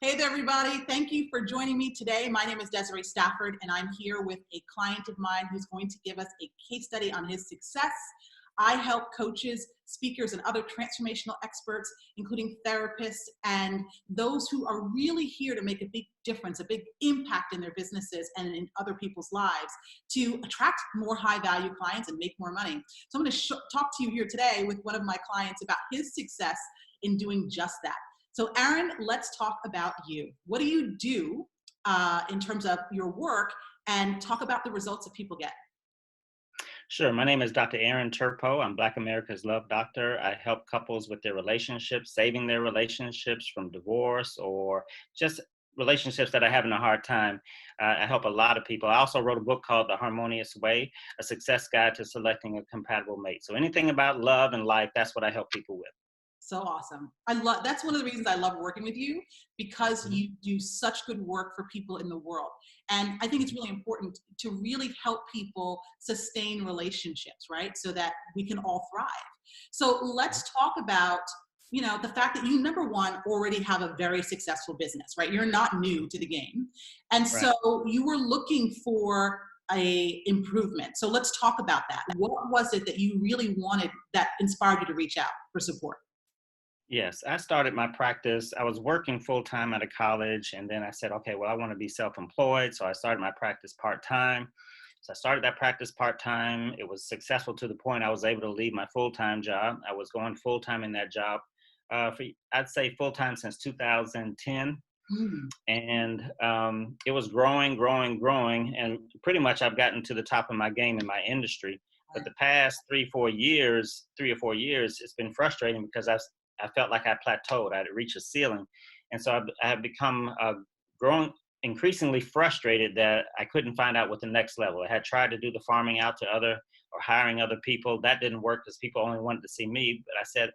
Hey there, everybody. Thank you for joining me today. My name is Desiree Stafford, and I'm here with a client of mine who's going to give us a case study on his success. I help coaches, speakers, and other transformational experts, including therapists, and those who are really here to make a big difference, a big impact in their businesses and in other people's lives, to attract more high-value clients and make more money. So I'm going to talk to you here today with one of my clients about his success in doing just that. So Aaron, let's talk about you. What do you do in terms of your work, and talk about the results that people get? Sure. My name is Dr. Aaron Turpo. I'm Black America's Love Doctor. I help couples with their relationships, saving their relationships from divorce or just relationships that are having a hard time. I help a lot of people. I also wrote a book called The Harmonious Way, a success guide to selecting a compatible mate. So anything about love and life, that's what I help people with. So awesome. That's one of the reasons I love working with you, because Mhm. you do such good work for people in the world. And I think it's really important to really help people sustain relationships, right? So that we can all thrive. So let's talk about, the fact that you, number one, already have a very successful business, right? You're not new to the game. And Right. so you were looking for a improvement. So let's talk about that. What was it that you really wanted that inspired you to reach out for support? Yes, I started my practice. I was working full time out of college, and then I said, okay, well, I want to be self employed. So I started my practice part time. So I started that practice part time. It was successful to the point I was able to leave my full time job. I was going full time in that job for, I'd say, full time since 2010. Mm. And it was growing, growing, growing. And pretty much I've gotten to the top of my game in my industry. But the past 3 or 4 years, it's been frustrating because I felt like I plateaued. I had reached a ceiling. And so I have become growing, increasingly frustrated that I couldn't find out what the next level. I had tried to do the farming out to other or hiring other people. That didn't work because people only wanted to see me. But I said,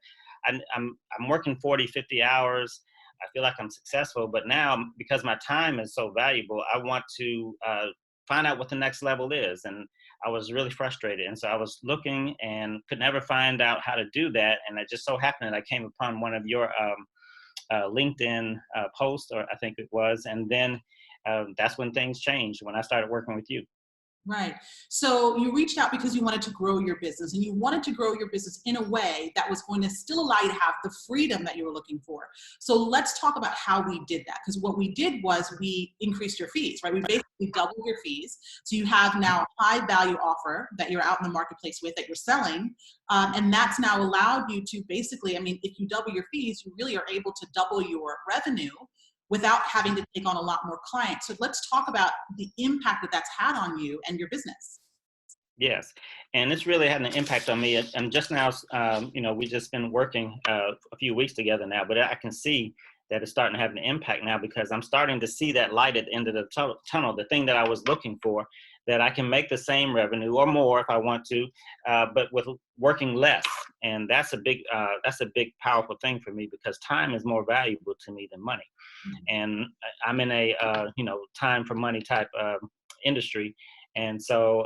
I'm working 40, 50 hours. I feel like I'm successful, but now because my time is so valuable, I want to find out what the next level is. And I was really frustrated. And so I was looking and could never find out how to do that. And it just so happened that I came upon one of your LinkedIn posts, or I think it was. And then that's when things changed, when I started working with you. Right. So you reached out because you wanted to grow your business, and you wanted to grow your business in a way that was going to still allow you to have the freedom that you were looking for. So let's talk about how we did that. Because what we did was we increased your fees, right? We basically doubled your fees. So you have now a high value offer that you're out in the marketplace with, that you're selling. And that's now allowed you to basically, I mean, if you double your fees, you really are able to double your revenue without having to take on a lot more clients. So let's talk about the impact that that's had on you and your business. Yes, and it's really had an impact on me. And just now, we've just been working a few weeks together now, but I can see that it's starting to have an impact now because I'm starting to see that light at the end of the tunnel, the thing that I was looking for, that I can make the same revenue or more if I want to, but with working less. And that's a big, powerful thing for me because time is more valuable to me than money. And I'm in a, time for money type industry. And so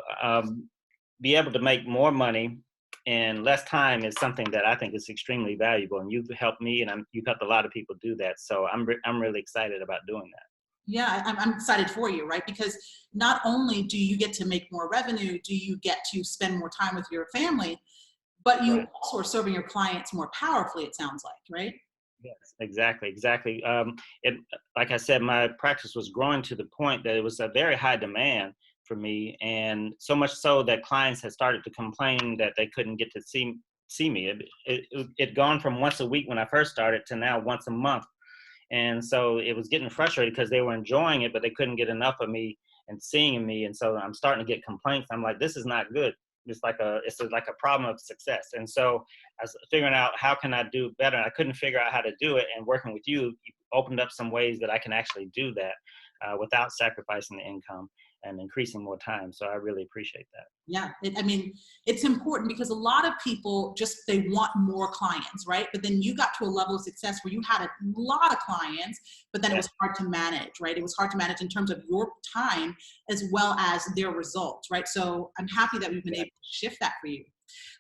be able to make more money in less time is something that I think is extremely valuable. And you've helped me, and you've helped a lot of people do that. So I'm really excited about doing that. Yeah, I'm excited for you, right? Because not only do you get to make more revenue, do you get to spend more time with your family, but you Right. also are serving your clients more powerfully, it sounds like, right? Yes, exactly, exactly. Like I said, my practice was growing to the point that it was a very high demand for me, and so much so that clients had started to complain that they couldn't get to see me. It gone from once a week when I first started to now once a month, and so it was getting frustrated because they were enjoying it, but they couldn't get enough of me and seeing me. And so I'm starting to get complaints. I'm like, this is not good. It's like a problem of success. And so I was figuring out how can I do better. And I couldn't figure out how to do it. And working with you opened up some ways that I can actually do that without sacrificing the income and increasing more time. So I really appreciate that. Yeah, I mean, it's important because a lot of people they want more clients, right? But then you got to a level of success where you had a lot of clients, but then it Yeah. was hard to manage, right? It was hard to manage in terms of your time as well as their results, right? So I'm happy that we've been Yeah. able to shift that for you.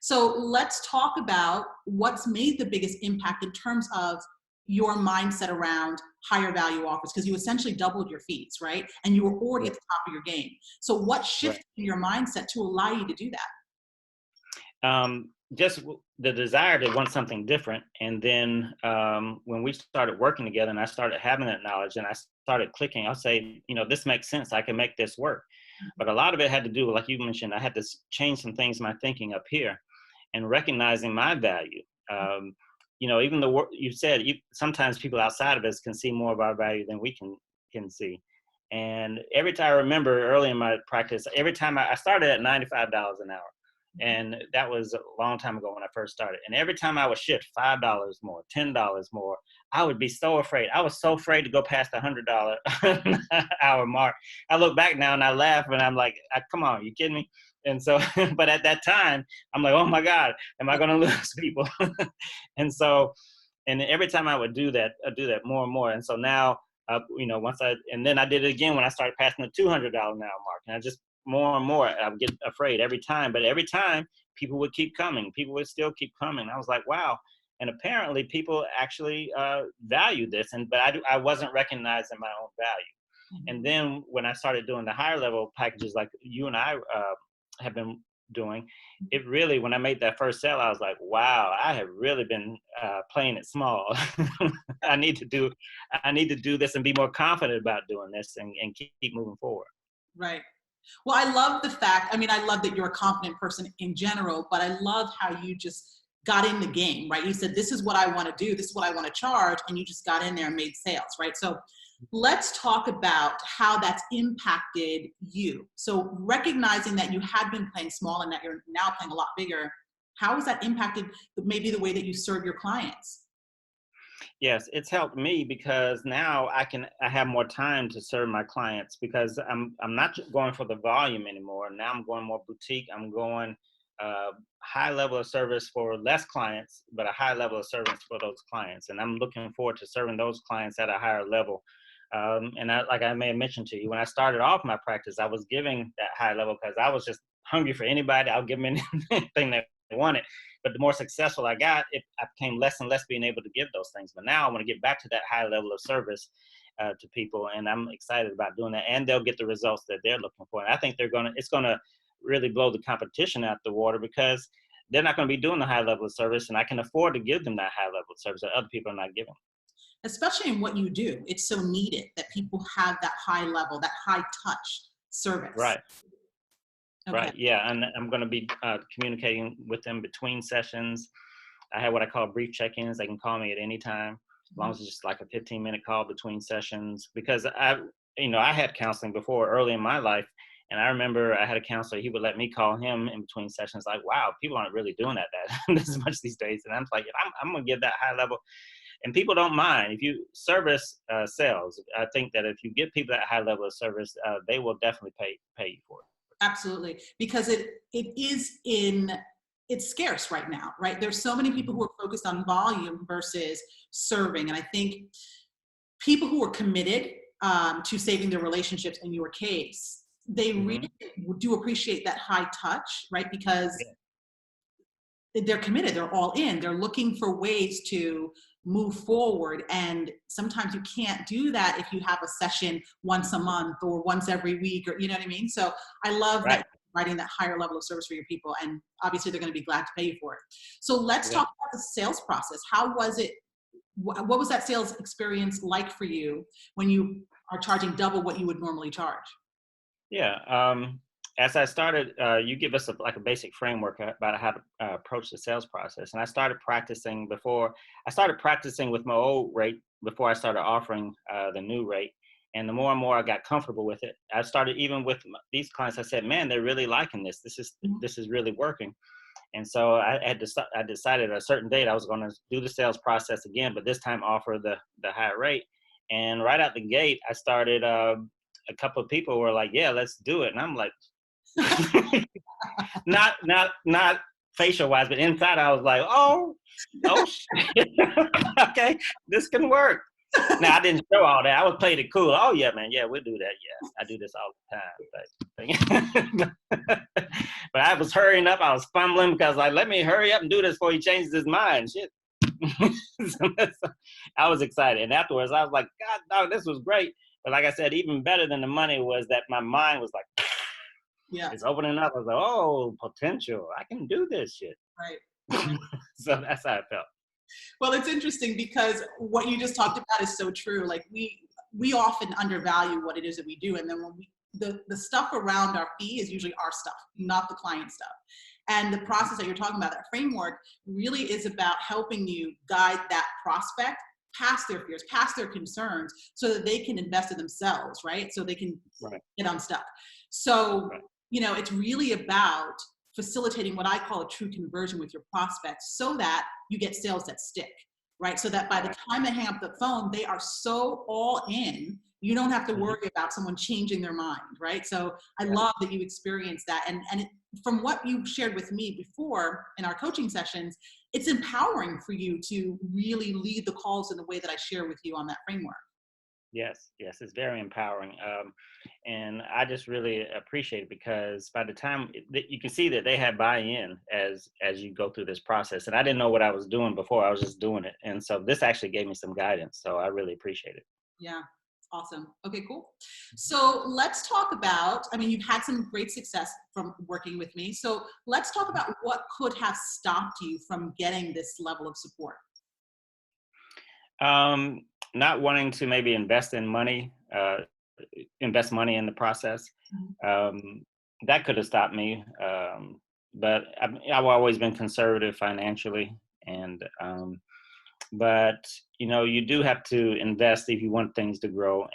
So let's talk about what's made the biggest impact in terms of your mindset around higher value offers because you essentially doubled your fees, right? And you were already at the top of your game. So what Right. shifted in your mindset to allow you to do that? Just the desire to want something different. And then when we started working together and I started having that knowledge and I started clicking, I'll say, this makes sense. I can make this work. But a lot of it had to do with, like you mentioned, I had to change some things, my thinking up here and recognizing my value. Even the work you said, sometimes people outside of us can see more of our value than we can see. And every time I remember early in my practice, every time I started at $95 an hour. And that was a long time ago when I first started. And every time I would shift $5 more, $10 more, I would be so afraid. I was so afraid to go past the $100 hour mark. I look back now and I laugh and I'm like, come on, you kidding me? And so, but at that time, I'm like, oh my God, am I going to lose people? And so, and every time I would do that, I'd do that more and more. And so now, and then I did it again when I started passing the $200 an hour mark. And I just, more and more, I would get afraid every time. But every time, people would keep coming. People would still keep coming. I was like, wow. And apparently, people actually value this. But I wasn't recognizing my own value. And then when I started doing the higher level packages like you and I have been doing, it really, when I made that first sale, I was like, wow, I have really been playing it small. I need to do this and be more confident about doing this and keep moving forward. Right. Well, I love the fact, I love that you're a confident person in general, but I love how you just got in the game, right? You said, this is what I want to do. This is what I want to charge. And you just got in there and made sales, right? So let's talk about how that's impacted you. So recognizing that you had been playing small and that you're now playing a lot bigger, how has that impacted maybe the way that you serve your clients? Yes, it's helped me because now I have more time to serve my clients because I'm not going for the volume anymore. Now I'm going more boutique. I'm going high level of service for less clients, but a high level of service for those clients. And I'm looking forward to serving those clients at a higher level. Like I may have mentioned to you, when I started off my practice, I was giving that high level because I was just hungry for anybody. I'll give them anything they wanted. But the more successful I got, I became less and less being able to give those things. But now I want to get back to that high level of service to people, and I'm excited about doing that. And they'll get the results that they're looking for. And I think it's gonna really blow the competition out the water because they're not going to be doing the high level of service, and I can afford to give them that high level of service that other people are not giving. Especially in what you do, it's so needed that people have that high level, that high touch service. Right. Okay. Right. Yeah. And I'm going to be communicating with them between sessions. I have what I call brief check-ins. They can call me at any time, as long as it's just like a 15-minute call between sessions. Because I had counseling before early in my life. And I remember I had a counselor, he would let me call him in between sessions. Like, wow, people aren't really doing that this much these days. And I'm like, I'm going to give that high level. And people don't mind. If you service sales, I think that if you give people that high level of service, they will definitely pay you for it. Absolutely, because it's scarce right now, right? There's so many people who are focused on volume versus serving, and I think people who are committed to saving their relationships, in your case, they really do appreciate that high touch, right? Because they're committed, they're all in, they're looking for ways to move forward. And sometimes you can't do that if you have a session once a month or once every week, or you know what I mean? So I love that you're providing that higher level of service for your people, and obviously they're going to be glad to pay you for it. So let's talk about the sales process. How was it? What was that sales experience like for you when you are charging double what you would normally charge? Yeah. As I started, you give us a basic framework about how to approach the sales process. And I started practicing with my old rate before I started offering the new rate. And the more and more I got comfortable with it, I started, even with these clients, I said, man, they're really liking this. This is really working. And so I decided at a certain date I was going to do the sales process again, but this time offer the higher rate. And right out the gate, I started, a couple of people were like, yeah, let's do it. And I'm like, not facial wise, but inside I was like, oh shit. Okay, this can work. Now I didn't show all that. I was playing it cool. Oh yeah, man, yeah, we'll do that. Yeah, I do this all the time. But I was hurrying up. I was fumbling because like, let me hurry up and do this before he changes his mind. Shit. So I was excited. And afterwards, I was like, God, dog, this was great. But like I said, even better than the money was that my mind was like, Yeah. it's opening up. I was like, oh, potential. I can do this shit. Right. So that's how it felt. Well, it's interesting because what you just talked about is so true. Like we often undervalue what it is that we do, and then when the stuff around our fee is usually our stuff, not the client stuff. And the process that you're talking about, that framework, really is about helping you guide that prospect past their fears, past their concerns, so that they can invest in themselves, right? So they can Right. get unstuck. So, Right. it's really about facilitating what I call a true conversion with your prospects so that you get sales that stick, right? So that by the time they hang up the phone, they are so all in, you don't have to worry about someone changing their mind, right? So I love that you experienced that. And from what you shared with me before in our coaching sessions, it's empowering for you to really lead the calls in the way that I share with you on that framework. Yes, yes, it's very empowering. And I just really appreciate it because by the time you can see that they have buy-in as you go through this process. And I didn't know what I was doing before, I was just doing it. And so this actually gave me some guidance. So I really appreciate it. Yeah. Awesome. Okay, cool. So let's talk about, you've had some great success from working with me. So let's talk about what could have stopped you from getting this level of support. Not wanting to maybe invest money in the process. That could have stopped me. But I've always been conservative financially. But you do have to invest if you want things to grow,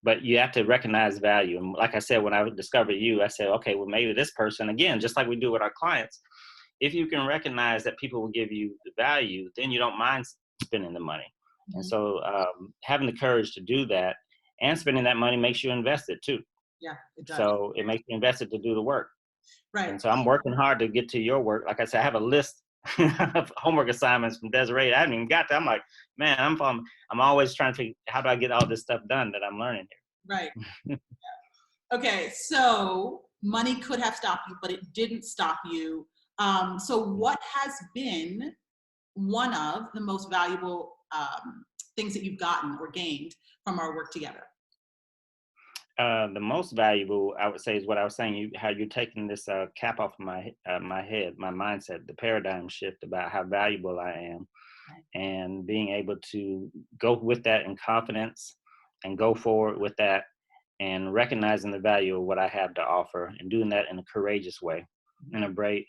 but you have to recognize value. And like I said, when I discovered you, I said, okay, well, maybe this person, again, just like we do with our clients, if you can recognize that people will give you the value, then you don't mind spending the money. And so having the courage to do that and spending that money makes you invest it too. Yeah, it does. So it makes you invest it to do the work. Right. And so I'm working hard to get to your work. Like I said, I have a list of homework assignments from Desiree. I haven't even got to. I'm like, man, I'm always trying to figure how do I get all this stuff done that I'm learning here. Right. Okay, so money could have stopped you, but it didn't stop you. So what has been one of the most valuable things that you've gotten or gained from our work together? The most valuable, I would say, is what I was saying. How you're taking this cap off of my head, my mindset, the paradigm shift about how valuable I am, and being able to go with that in confidence and go forward with that, and recognizing the value of what I have to offer, and doing that in a courageous way, in a brave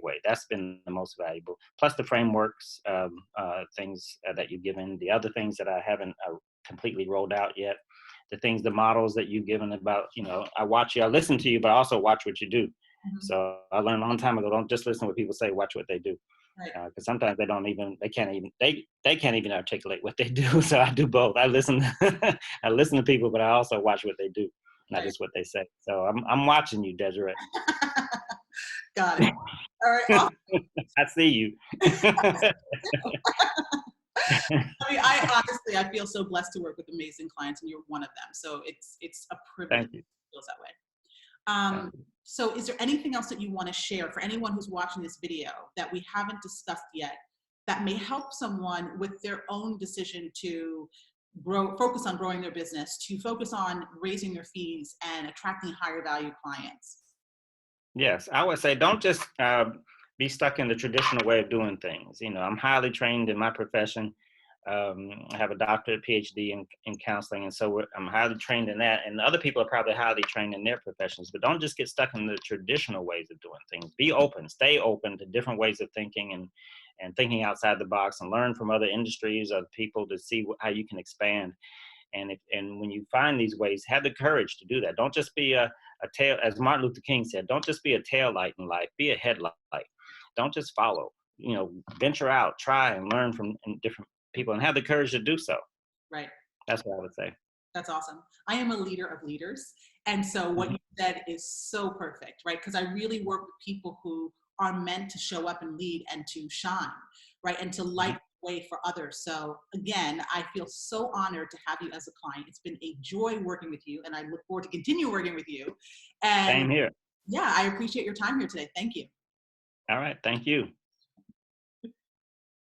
way. That's been the most valuable. Plus the frameworks, things that you've given, the other things that I haven't completely rolled out yet. The models that you've given about, I watch you, I listen to you, but I also watch what you do. So I learned a long time ago, don't just listen to what people say, watch what they do. Right. Because sometimes they can't even articulate what they do. So I do both. I listen, I listen to people, but I also watch what they do, not just what they say. So I'm watching you, Desiree. Got it. All right. Awesome. I see you. I honestly, I feel so blessed to work with amazing clients, and you're one of them. So it's a privilege. Thank you. It feels that way. So is there anything else that you want to share for anyone who's watching this video that we haven't discussed yet that may help someone with their own decision to focus on growing their business, to focus on raising their fees and attracting higher value clients? Yes, I would say don't just be stuck in the traditional way of doing things. I'm highly trained in my profession. I have a doctorate, PhD in counseling, and so I'm highly trained in that. And other people are probably highly trained in their professions, but don't just get stuck in the traditional ways of doing things. Be open, stay open to different ways of thinking and thinking outside the box, and learn from other industries, other people, to see how you can expand. And when you find these ways, have the courage to do that. Don't just be a tail, as Martin Luther King said, don't just be a tail light in life, be a headlight. Don't just follow, venture out, try and learn from different people, and have the courage to do so. Right. That's what I would say. That's awesome. I am a leader of leaders. And so what you said is so perfect, right? Because I really work with people who are meant to show up and lead and to shine, right? And to light the way for others. So again, I feel so honored to have you as a client. It's been a joy working with you, and I look forward to continue working with you. And Same here. yeah, I appreciate your time here today. Thank you. All right. Thank you.